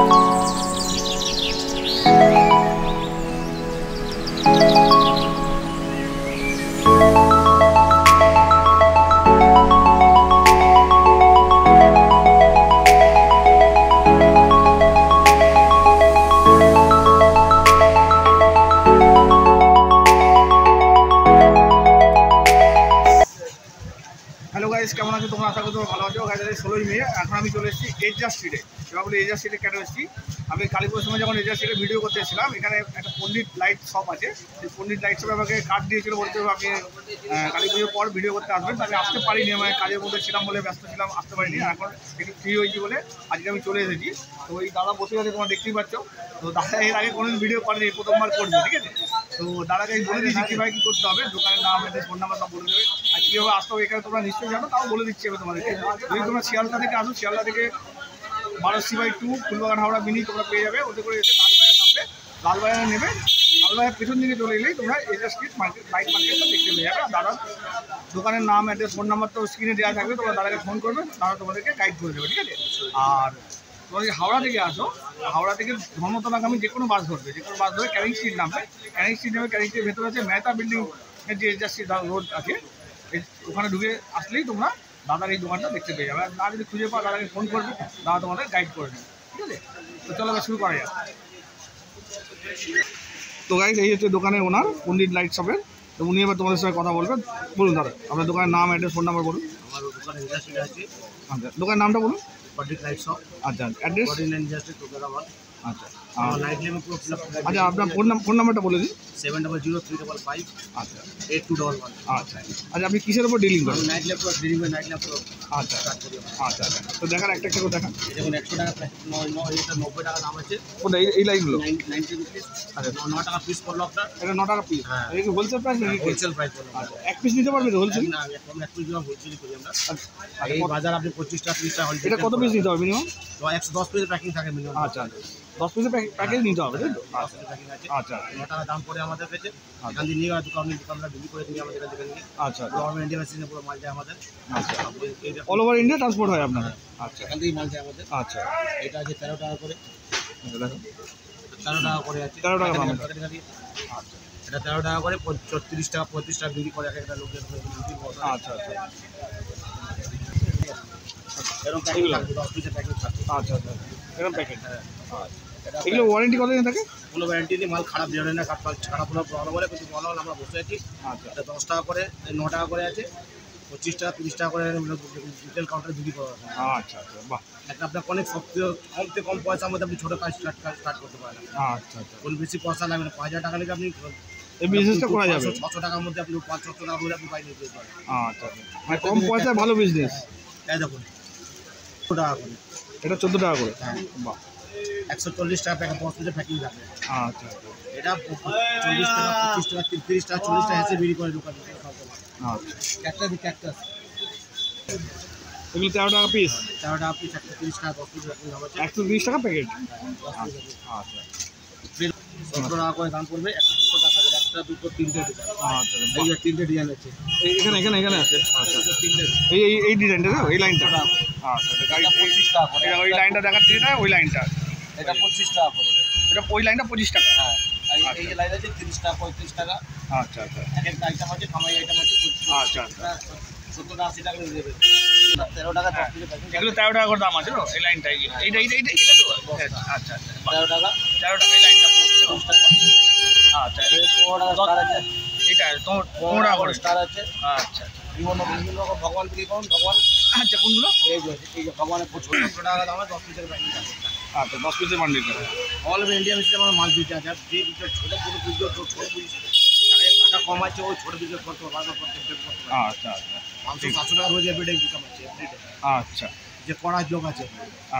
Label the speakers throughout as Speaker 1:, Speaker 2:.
Speaker 1: Hello guys, কেমন আছো তোমরা? আশা করি তোমরা ভালো আছো। গাইস 16ই মে এখন আমি চলে এসেছি এজাজ স্ট্রিটে। এবার বলি এজাজ স্ট্রিটে কেন এসেছি? আমি কালীপুরের সময় যখন এজাজ স্ট্রিটে ভিডিও করতে এসেছিলাম, এখানে একটা পণ্ডিত লাইট শপ আছে। সেই পণ্ডিত লাইট শপে আমাকে কার্ড দিয়েছিল, বলতে আপনি কালী পুজোর পর ভিডিও করতে আসবেন। আমি আসতে পারিনি, আমি কাজের মধ্যে ছিলাম বলে, ব্যস্ত ছিলাম, আসতে পারিনি। এখন একটু ফ্রি হয়েছি বলে আজকে আমি চলে এসেছি। তো ওই দাদা বসে আছে, তোমরা দেখতেই পাচ্ছ। তো দাদা এর আগে কোনোদিন ভিডিও করেনি, প্রথমবার করবে, ঠিক আছে? তো দাদাকে আমি বলে দিচ্ছি কীভাবে কী করতে হবে, দোকানের নাম, অ্যাড্রেস, ফোন নাম্বার সব বলে দেবে। আর কীভাবে আসতে হবে এখানে তোমরা নিশ্চয়ই জানো, তাও বলে দিচ্ছি আমি তোমাদেরকে। যদি তোমরা শিয়ালদা থেকে আসো, শিয়ালদা থেকে 12C/2 ফুলবাগান হাওড়া মিনি তোমরা পেয়ে যাবে। ওতে করে এসে লালবাজার নামবে, লালবাজারে নেবে, লালবাজার পেছন দিকে চলে এলেই তোমরা এজাজ স্ট্রিট মার্কেট লাইট মার্কেটটা দেখতে পেয়ে যাবে। আর দাদার দোকানের নাম, অ্যাড্রেস, ফোন নাম্বার তো স্ক্রিনে দেওয়া থাকবে, তোমরা দাদাকে ফোন করবে, দাদা তোমাদেরকে গাইড করে দেবে, ঠিক আছে? আর তোমরা যদি হাওড়া থেকে আসো, হাওড়া থেকে ধর্মতলাগামী যে কোনো বাস ধরবে, যে কোনো বাস ধরে ক্যানিং স্ট্রিট নামবে। ক্যানিং স্ট্রিট নেবে, ক্যানিং স্ট্রিটের ভেতরে আছে মেহতা বিল্ডিং যে এজাজ স্ট্রিট রোড আছে, ওখানে ঢুকে আসলেই তোমরা দাদার এই দোকানটা দেখতে পেয়ে যাবে। আর না যদি খুঁজে পাও, দাদাকে ফোন করবে, দাদা তোমাদের গাইড করে দেবে, ঠিক আছে? তো চলো এবার শুরু করা যাক। তো গাইস, এই হচ্ছে দোকানের ওনার, পণ্ডিত লাইট শপের। তো উনি এবার তোমাদের সঙ্গে কথা বলবেন। বলুন দাদা, আপনার দোকানের নাম, অ্যাড্রেস, ফোন নাম্বার বলুন।
Speaker 2: আমার দোকানে ইন্ডাস্ট্রি আছে।
Speaker 1: আচ্ছা, দোকানের নামটা বলুন।
Speaker 2: পণ্ডিত লাইট শপ।
Speaker 1: আচ্ছা, অ্যাড্রেস?
Speaker 2: 49 ইন্ডাস্ট্রি তোকেরাবাদ।
Speaker 1: আচ্ছা,
Speaker 2: আমার নাইট নেমে পুরো ফিল আপ।
Speaker 1: আচ্ছা, আপনার ফোন নাম্বারটা বলে দিন।
Speaker 2: 700355
Speaker 1: আচ্ছা
Speaker 2: 8211।
Speaker 1: আচ্ছা আচ্ছা, আপনি কিসের উপর ডিলিং করেন?
Speaker 2: নাইট ল্যাব পুরো ডিলিং নাইট ল্যাব পুরো।
Speaker 1: আচ্ছা
Speaker 2: স্টার্ট করি।
Speaker 1: আচ্ছা আচ্ছা, তো দেখান একটা একটা করে দেখান।
Speaker 2: যেমন 100 টাকা প্রাইস, 90 টাকা দাম আছে।
Speaker 1: কোনটা? এই লাইনগুলো?
Speaker 2: 90 রুপিস।
Speaker 1: আচ্ছা,
Speaker 2: 9 টাকা পিস পড়লো আপনার।
Speaker 1: এটা 9 টাকা পিস।
Speaker 2: হ্যাঁ,
Speaker 1: এটা কি হোলসেল প্রাইস নাকি?
Speaker 2: হোলসেল প্রাইস পড়লো।
Speaker 1: আচ্ছা, এক পিস নিতে পারবে তো হোলসেল?
Speaker 2: না, এক পিস দিলাম হোলসেলই করি আমরা।
Speaker 1: আচ্ছা,
Speaker 2: এই বাজার আপনি 25 টাকা 30 টাকা হোলসেল।
Speaker 1: এটা কত পিস নিতে হবে মিনিমাম?
Speaker 2: 110 পিস প্যাকিং থাকে মিনিমাম।
Speaker 1: আচ্ছা, 10 পিসের প্যাকেজ নিতে হবে, তাই তো? আচ্ছা
Speaker 2: প্যাকিং আছে।
Speaker 1: আচ্ছা
Speaker 2: 9 টাকা দাম পড়ে আমাদের কাছে। এখান থেকে নিয়ে দোকানদার বিক্রি করে নিয়ে আমাদের কাছে নিয়ে।
Speaker 1: আচ্ছা
Speaker 2: গভর্নমেন্ট ইন্ডিয়া মেশিনে পুরো মাল যায় আমাদের।
Speaker 1: আচ্ছা, অল ওভার ইন্ডিয়া ট্রান্সপোর্ট হয় আপনাদের? আচ্ছা,
Speaker 2: এখান থেকেই মাল যায় আমাদের।
Speaker 1: আচ্ছা,
Speaker 2: এটা আছে 13 টাকা করে।
Speaker 1: দেখো
Speaker 2: 13 টাকা করে আছে।
Speaker 1: 13 টাকা দাম।
Speaker 2: আচ্ছা, এটা 13 টাকা করে 34 টাকা 35 টাকা বিক্রি করে একটা লোকের বিক্রি করে।
Speaker 1: আচ্ছা আচ্ছা,
Speaker 2: এরকম প্যাকিং থাকবে, 10 পিসের প্যাকিং থাকবে।
Speaker 1: আচ্ছা আচ্ছা, এরকম প্যাকেট। এগুলো ওয়ারেন্টি কতদিন থাকে?
Speaker 2: কোনো গ্যারান্টি নেই, মাল খারাপ বেরোয় না, খারাপ হলো প্রবলেম হলে কিন্তু ভালো হলে আমরা বসে আছি।
Speaker 1: আচ্ছা,
Speaker 2: এটা 10 টাকা করে, 9 টাকা করে আছে, 25 টাকা 30 টাকা করে রিটেল কাউন্টারে বিক্রি করা হয়।
Speaker 1: আচ্ছা আচ্ছা, বাহ।
Speaker 2: একটা আপনাকে অনেক কম থেকে কম পয়সার মধ্যে আপনি ছোটো কাজ স্টার্ট করতে পারেন।
Speaker 1: আচ্ছা আচ্ছা,
Speaker 2: কোনো বেশি পয়সা লাগবে না, 5000 টাকা লেগে আপনি
Speaker 1: এই বিজনেসটা করা যাবে?
Speaker 2: 600 টাকার মধ্যে আপনি 500 টাকা বলে আপনি বাইরে নিতে পারেন।
Speaker 1: আচ্ছা আচ্ছা, মানে কম পয়সায় ভালো বিজনেস।
Speaker 2: এই দেখুন 2 টাকা করে,
Speaker 1: এটা 14 টাকা করে।
Speaker 2: হ্যাঁ,
Speaker 1: বাহ।
Speaker 2: 140 টাকা প্যাকেট, 10 পিসের প্যাকিং থাকে।
Speaker 1: আচ্ছা,
Speaker 2: এটা 40 টাকা 25 টাকা 30 টাকা 40 টাকা এসে বিক্রি করে দোকানে।
Speaker 1: আচ্ছা,
Speaker 2: ক্যাকটাস
Speaker 1: এগুলো 13 টাকা পিস।
Speaker 2: 13 টাকা পিস, 130 টাকা 10 পিস প্যাকিং দাম আছে।
Speaker 1: 120 টাকা প্যাকেট।
Speaker 2: 10 পিস
Speaker 1: আচ্ছা
Speaker 2: 17 টাকা করে দাম পড়বে। 170 টাকা প্যাকেট, একটা দুটো তিনটে ডিজাইন।
Speaker 1: আচ্ছা,
Speaker 2: এই যে তিনটে ডিজাইন আছে
Speaker 1: এখানে আছে। আচ্ছা,
Speaker 2: তিনটে।
Speaker 1: এই ডিজাইনটা, এই লাইনটা। আচ্ছা, গাড়ি
Speaker 2: 25 টাকা করে।
Speaker 1: এটা ওই লাইনটা দেখাচ্ছি, এটা ওই লাইনটা।
Speaker 2: এটা 25 টাকা করে।
Speaker 1: এটা ওই লাইনটা 25 টাকা।
Speaker 2: হ্যাঁ, এই যে লাইন আছে 30 টাকা 35 টাকা।
Speaker 1: আচ্ছা আচ্ছা,
Speaker 2: এক একটা আইটেম আছে, কামাই আইটেম আছে 25
Speaker 1: আচ্ছা আচ্ছা,
Speaker 2: 70 টাকা 80 টাকা করে দেবে। 13 টাকা 10 পিসের প্যাকিং।
Speaker 1: এগুলো 13 টাকা করে দাম আছে তো? এই লাইনটা, এইটা এটা তো? আচ্ছা আচ্ছা,
Speaker 2: 13 টাকা
Speaker 1: 13 টাকা এই লাইনটা।
Speaker 2: 20 টাকা।
Speaker 1: আচ্ছা,
Speaker 2: 15 টাকা স্টার আছে।
Speaker 1: এটা 15 টাকা করে
Speaker 2: স্টার আছে।
Speaker 1: আচ্ছা
Speaker 2: বিভিন্ন রকম ভগবান বিক্রি করুন, ভগবান।
Speaker 1: আচ্ছা, কোনগুলো?
Speaker 2: এই যে ভগবানের 75 টাকা দাম, 10 পিসের প্যাকিং থাকে।
Speaker 1: আচ্ছা, 10 পিসের বান্ডিল করে।
Speaker 2: অল ওভার ইন্ডিয়া মিশে আমার মাল দিতে আছে। যে ছোটো পুরো পুজো ছোটো পুজো টাকা কম আছে, ওই ছোটো পুজো করতে পারবে।
Speaker 1: আচ্ছা আচ্ছা,
Speaker 2: 500-700 টাকা রোজ এভরিডে ইনকাম আছে।
Speaker 1: আচ্ছা
Speaker 2: যে করার যোগ আছে,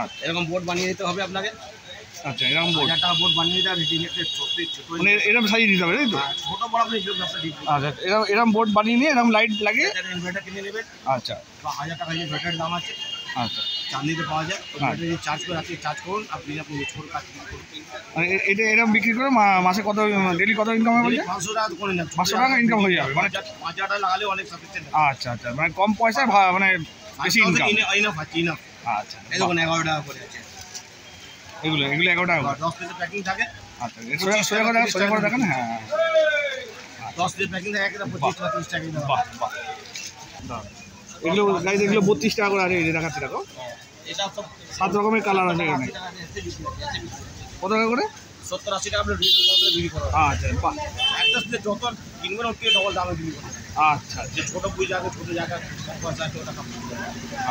Speaker 1: আচ্ছা
Speaker 2: এরকম বোর্ড বানিয়ে দিতে হবে আপনাকে।
Speaker 1: আচ্ছা, এরকম বোর্ড?
Speaker 2: 1000 টাকা বোর্ড বানিয়ে দিতে হবে, রেডিমেড ছোট
Speaker 1: মানে এরকম সাইজ দিতে হবে, তাই তো?
Speaker 2: ছোটো বড় আপনি যোগ আপনার ঠিক।
Speaker 1: আচ্ছা, এরকম বোর্ড বানিয়ে নিয়ে এরকম লাইট লাগিয়ে।
Speaker 2: ইনভার্টার কিনে নেবেন।
Speaker 1: আচ্ছা,
Speaker 2: বা 1000 টাকা যে ব্যাটারির দাম আছে,
Speaker 1: আচ্ছা,
Speaker 2: চাঁদিতে পাওয়া যায়। ব্যাটারি চার্জ করে আপনি চার্জ করুন, আপনি ছোটো কাজ করুন।
Speaker 1: মানে এটা এরকম বিক্রি করে মাসে কত, ডেলি কত ইনকাম হবে?
Speaker 2: 500 টাকা করে নেন,
Speaker 1: 500 টাকা ইনকাম হয়ে যাবে মানে?
Speaker 2: 5000 টাকা লাগালে অনেক সাফিসিয়েন্ট।
Speaker 1: আচ্ছা আচ্ছা, মানে কম পয়সায় মানে বেশি ইনকাম।
Speaker 2: ইনাফ আছে, ইনাফ।
Speaker 1: আচ্ছা,
Speaker 2: এই দেখুন 11 টাকা করে আছে।
Speaker 1: এগুলো 11 টাকা করে।
Speaker 2: 10 পিসের প্যাকিং থাকে।
Speaker 1: আচ্ছা সোজা করে দেখেন। হ্যাঁ
Speaker 2: 10 পিসের প্যাকিং থাকে, একটা 25 টাকা 30 টাকা দাম।
Speaker 1: বাহ বাহ। এগুলো গাইজ এগুলো 32 টাকা করে আছে, এই যে দেখাচ্ছি দেখো।
Speaker 2: এটা সব
Speaker 1: 7 রকমের কালার আছে এখানে। কত টাকা করে?
Speaker 2: 70-80 টাকা আপনি রিটেল কাউন্টারে বিক্রি করা।
Speaker 1: আচ্ছা বাহ।
Speaker 2: একটা স্প্লে যত কিনবেন ওর থেকে ডবল দামে বিক্রি করা।
Speaker 1: আচ্ছা
Speaker 2: যে ছোট পুঁই জায়গা ছোট জায়গা 50 টাকা।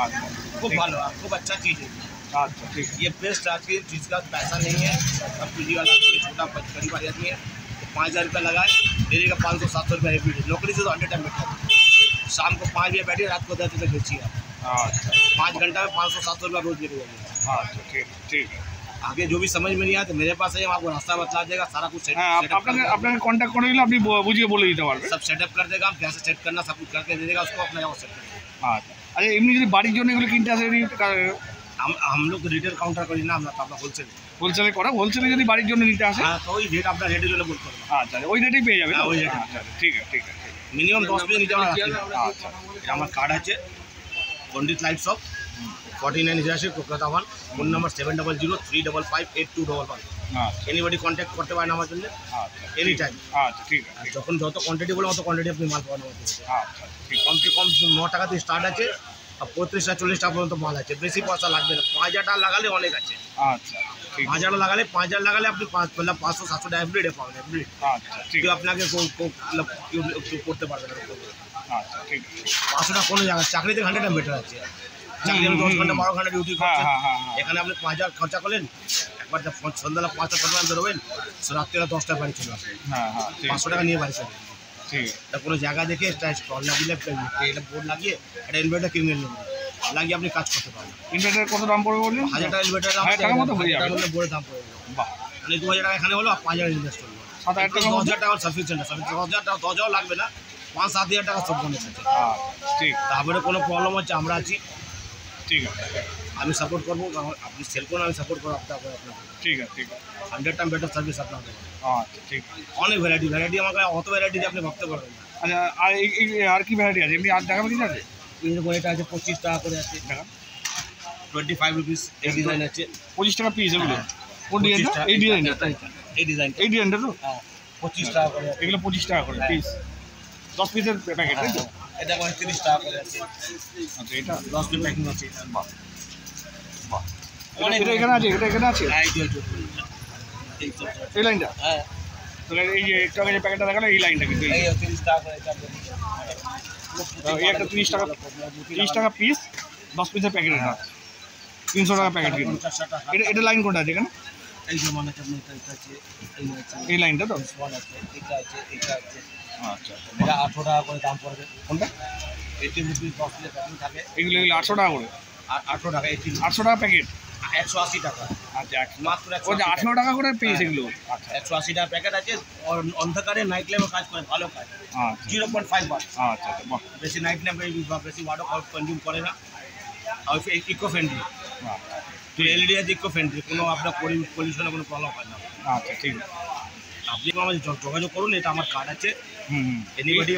Speaker 1: আচ্ছা
Speaker 2: खूब भालो है, खूब अच्छा चीज़ है।
Speaker 1: আচ্ছা ঠিক আছে।
Speaker 2: ये बेस्ट आज की चीज़ का पैसा नहीं है। अब पीजी वाला आदमी छोटा गरीब आदमी है, 5000 रुपये लगाए, डेली का 500-700 रुपये एवरी डे। नौकरी से तो 100 टाइम बैठा है, शाम को 5 बजे बैठिए, रात को 10 बजे बेचिए।
Speaker 1: আচ্ছা
Speaker 2: 5 घंटा में 500-700 रुपये रोज दे देंगे।
Speaker 1: আচ্ছা ঠিক है।
Speaker 2: आगे जो भी समझ में नहीं आया तो मेरे पास है, हम आपको रास्ता बतला देगा, सारा कुछ
Speaker 1: হ্যাঁ আপনাকে কন্ট্যাক্ট করে দিলে আপনি বুঝিয়ে বলে দিতে পারবেন।
Speaker 2: सब सेटअप कर देगा, हम कैसे सेट करना सब कुछ करके दे देगा उसको, अपना जगह सेट कर देगा।
Speaker 1: আচ্ছা আচ্ছা এমনি যদি বাড়ির জন্য এগুলো কিনতে আসে
Speaker 2: हम लोग रिटेल काउंटर करी ना, আমরা আপনার হোলসেল
Speaker 1: হোলসেলে করা, হোলসেলে যদি বাড়ির জন্য নিতে আসে
Speaker 2: হ্যাঁ তো ওই রেট আপনার রেটের জন্য বলতে হবে।
Speaker 1: আচ্ছা ওই রেটেই পেয়ে যাবে।
Speaker 2: হ্যাঁ, ওই rate।
Speaker 1: আচ্ছা ঠিক আছে
Speaker 2: মিনিমাম 10 পিস নিতে আমরা রাখি।
Speaker 1: আচ্ছা
Speaker 2: এটা আমার কার্ড আছে, পন্ডিত লাইট শপ, 49 হিরাশি কলকাতা 1, ফোন নাম্বার 7003558211।
Speaker 1: আচ্ছা
Speaker 2: এনিবডি কন্ট্যাক্ট করতে পারেন আমার জন্য
Speaker 1: আচ্ছা
Speaker 2: এনি টাইম।
Speaker 1: আচ্ছা ঠিক আছে।
Speaker 2: যখন যত কোয়ান্টিটি বলে অত কোয়ান্টিটি আপনি মাল পাবেন আমাদের কাছে।
Speaker 1: আচ্ছা ঠিক
Speaker 2: কম থেকে কম 9 টাকা থেকে স্টার্ট আছে, আর 35 টাকা 40 টাকা পর্যন্ত মাল আছে। বেশি পয়সা লাগবে না, 5000 টাকা লাগালে অনেক আছে।
Speaker 1: আচ্ছা ঠিক
Speaker 2: 5000 লাগালে আপনি 500-700 টাকা এভরিডে পাবেন এভরিডে।
Speaker 1: আচ্ছা ঠিক
Speaker 2: কেউ আপনাকে কেউ করতে পারবে না।
Speaker 1: আচ্ছা ঠিক আছে।
Speaker 2: 500 টাকা কোনো জায়গায় চাকরিতে 100 টাকা বেটার আছে। চাকরি 10 ঘন্টা 12 ঘন্টা ডিউটি করছেন,
Speaker 1: হ্যাঁ
Speaker 2: এখানে আপনি 5000 খরচা করলেন, একবার সন্ধ্যাবেলা 5টা 6টা বেরোবেন, রাত্রিবেলা 10টা বাড়ি চলে আসবেন,
Speaker 1: হ্যাঁ
Speaker 2: 500 টাকা নিয়ে বাড়ি চলে আসবেন।
Speaker 1: ঠিক আছে।
Speaker 2: এটা কোনো জায়গা দেখে একটা স্টল লাগিয়ে এটা বোর্ড লাগিয়ে একটা ইনভার্টার কিনে নেবেন, লাগিয়ে আপনি কাজ করতে পারবেন।
Speaker 1: ইনভার্টারের কত দাম পড়বে বললেন?
Speaker 2: 1000 টাকা ইনভার্টার দাম,
Speaker 1: 1000 টাকার মতো হয়ে যাবে।
Speaker 2: বোর্ডের দাম পড়ে যাবে।
Speaker 1: বাহ
Speaker 2: মানে 2000 টাকা এখানে হলো, আর 5000 ইনভেস্ট করবো,
Speaker 1: 7000 টাকা
Speaker 2: 10,000 টাকা সাফিসিয়েন্ট। 10,000 টাকা 10,000 লাগবে না, 5-7,000 টাকা সব বনে আছে।
Speaker 1: ঠিক
Speaker 2: তারপরে কোনো প্রবলেম হচ্ছে আমরা আছি,
Speaker 1: ঠিক আছে
Speaker 2: আমি সাপোর্ট করবো, আপনি সেল করুন, আমি সাপোর্ট করবো আপনাকে।
Speaker 1: ঠিক আছে
Speaker 2: 100 টাইম বেটার সার্ভিস আপনার দেবো।
Speaker 1: আচ্ছা ঠিক আছে।
Speaker 2: অনেক ভ্যারাইটি আমার কাছে, অত ভ্যারাইটি আপনি ভাবতে পারবেন না।
Speaker 1: আচ্ছা আর কি ভ্যারাইটি আছে এমনি? আর দেখাবে কিছু আছে?
Speaker 2: এরকম এটা আছে 25 টাকা করে আছে,
Speaker 1: দেখা
Speaker 2: 25 রুপিস। এই ডিজাইন আছে
Speaker 1: 25 টাকা পিস এগুলো। কোন ডিজাইনটা? এই ডিজাইনটা? এই ডিজাইনটা তো?
Speaker 2: হ্যাঁ 25 টাকা করে আছে।
Speaker 1: এগুলো 25 টাকা করে পিস, 10 পিসের প্যাকেট তাই তো?
Speaker 2: এটা 30 টাকা করে আছে।
Speaker 1: আচ্ছা এটা
Speaker 2: 10 পিস প্যাকিং আছে।
Speaker 1: বাহ বাহ। এটা এখানে আছে, এটা এখানে আছে
Speaker 2: এই যে
Speaker 1: এই লাইনটা।
Speaker 2: হ্যাঁ
Speaker 1: তো এই যে একটু আগে যে প্যাকেটটা দেখালো এই লাইনটা কিন্তু
Speaker 2: এই 30 টাকা করে আছে।
Speaker 1: এই একটা 30 টাকা পিস, 10 পিসের প্যাকেট। এটা 300 টাকা প্যাকেট কিন্তু।
Speaker 2: 50 টাকা।
Speaker 1: এটা লাইন কোনটা আছে এখানে?
Speaker 2: এই যে মানে আপনি এটা আছে, এই আছে,
Speaker 1: এই লাইনটা তো?
Speaker 2: ওয়ান আছে, এটা আছে, এটা আছে।
Speaker 1: আচ্ছা
Speaker 2: এটা 8 টাকা করে দাম পড়বে।
Speaker 1: কোনটা?
Speaker 2: 80 রুপিস 10 পিস প্যাকিং থাকে।
Speaker 1: এগুলো 800 টাকা করে?
Speaker 2: আর 8 টাকা 80
Speaker 1: 800 টাকা প্যাকেট?
Speaker 2: 180 টাকা।
Speaker 1: আচ্ছা
Speaker 2: মাত্র
Speaker 1: ওই যে 18 টাকা করে পিস এগুলো? আচ্ছা
Speaker 2: 180 টাকা প্যাকেট আছে। অন্ধকারে নাইট ল্যাম্পে কাজ করে, ভালো কাজ।
Speaker 1: আচ্ছা
Speaker 2: 0.5 ওয়াট।
Speaker 1: আচ্ছা বাহ
Speaker 2: বেশি নাইট ল্যাম্পে বেশি ওয়াটও কনজিউম করে না, আর ইকো ফ্রেন্ডলি। তো এলইডি আছে, ইকো ফ্রেন্ডলি, কোনো আপনার পলিউশনে কোনো প্রবলেম হয় না।
Speaker 1: আচ্ছা ঠিক আছে।
Speaker 2: আপনি আমাদের যোগাযোগ করুন, এটা আমার কার্ড আছে।
Speaker 1: Anybody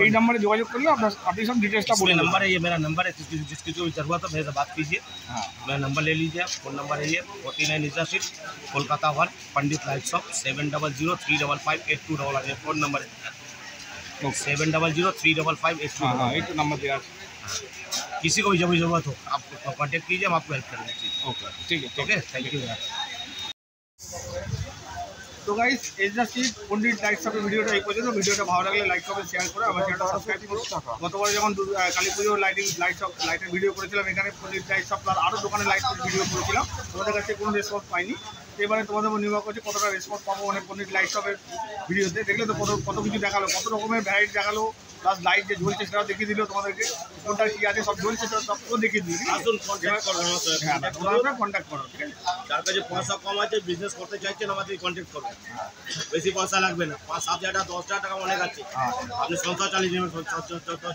Speaker 1: এই नंबरे যোগাযোগ করলে আপনি सब डिटेल्सটা বলে দেবেন।
Speaker 2: नंबर है ये, मेरा नंबर है, जिसकी जो जरूरत है मेरे से बात कीजिए।
Speaker 1: हाँ
Speaker 2: मेरा नंबर ले लीजिए, फ़ोन नंबर है ये 49 ईसा स्ट्रीट कोलकाता 1, पंडित लाइट शॉप, 7003558211। ये फ़ोन नंबर है 7003558211।
Speaker 1: हाँ ये तो नंबर दिया है।
Speaker 2: किसी को भी जब भी जरूरत हो आप कॉन्टेक्ट कीजिए, हम आपको हेल्प करेंगे।
Speaker 1: ओके ठीक है
Speaker 2: ओके, थैंक यू।
Speaker 1: তো গাইস এজদাসি পন্ডিত লাইট শপের ভিডিওটা এই পর্যন্ত। ভিডিওটা ভালো লাগলে লাইক করবেন, শেয়ার করে আমার চ্যানেলটা সাবস্ক্রাইব করুন। গতবার যখন কালী পুজো লাইটের ভিডিও করেছিলাম, এখানে পন্ডিত লাইট শপ আর আরও দোকানে লাইটের ভিডিও করেছিলাম, তোমাদের কাছে কোনো রেসপন্স পাইনি। এবারে তোমাদের উপর নির্ভর করছে কতটা রেসপন্স পাবো মানে পন্ডিত লাইট শপের ভিডিওতে। দেখলে তো কত কিছু দেখালো, কত রকমের ভ্যারাইটি দেখালো, প্লাস লাইট যে জ্বলছে সেটাও দেখিয়ে দিল তোমাদেরকে, কোনটা কী আছে সব জ্বলছে সেটা সব দেখিয়ে দিল।
Speaker 2: আসুন কন্ট্যাক্ট করবেন,
Speaker 1: তোমরা কন্ট্যাক্ট করো, ঠিক আছে?
Speaker 2: যার কাছে পয়সা কম আছে, বিজনেস করতে চাইছেন, আমাদের কন্ট্যাক্ট করবেন। বেশি পয়সা লাগবে না, 5-7 হাজার 10 টাকা অনেক আছে। আপনি সংসার চালিয়ে নেবেন, 10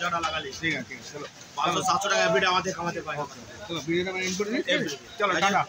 Speaker 2: টাকা লাগালে।
Speaker 1: ঠিক আছে চলো
Speaker 2: 500-700 টাকা এভরিডে আমাদের কামাতে পারেন।
Speaker 1: চলো ভিডিওটা এন্ড করে দিচ্ছি। চলো টাটা।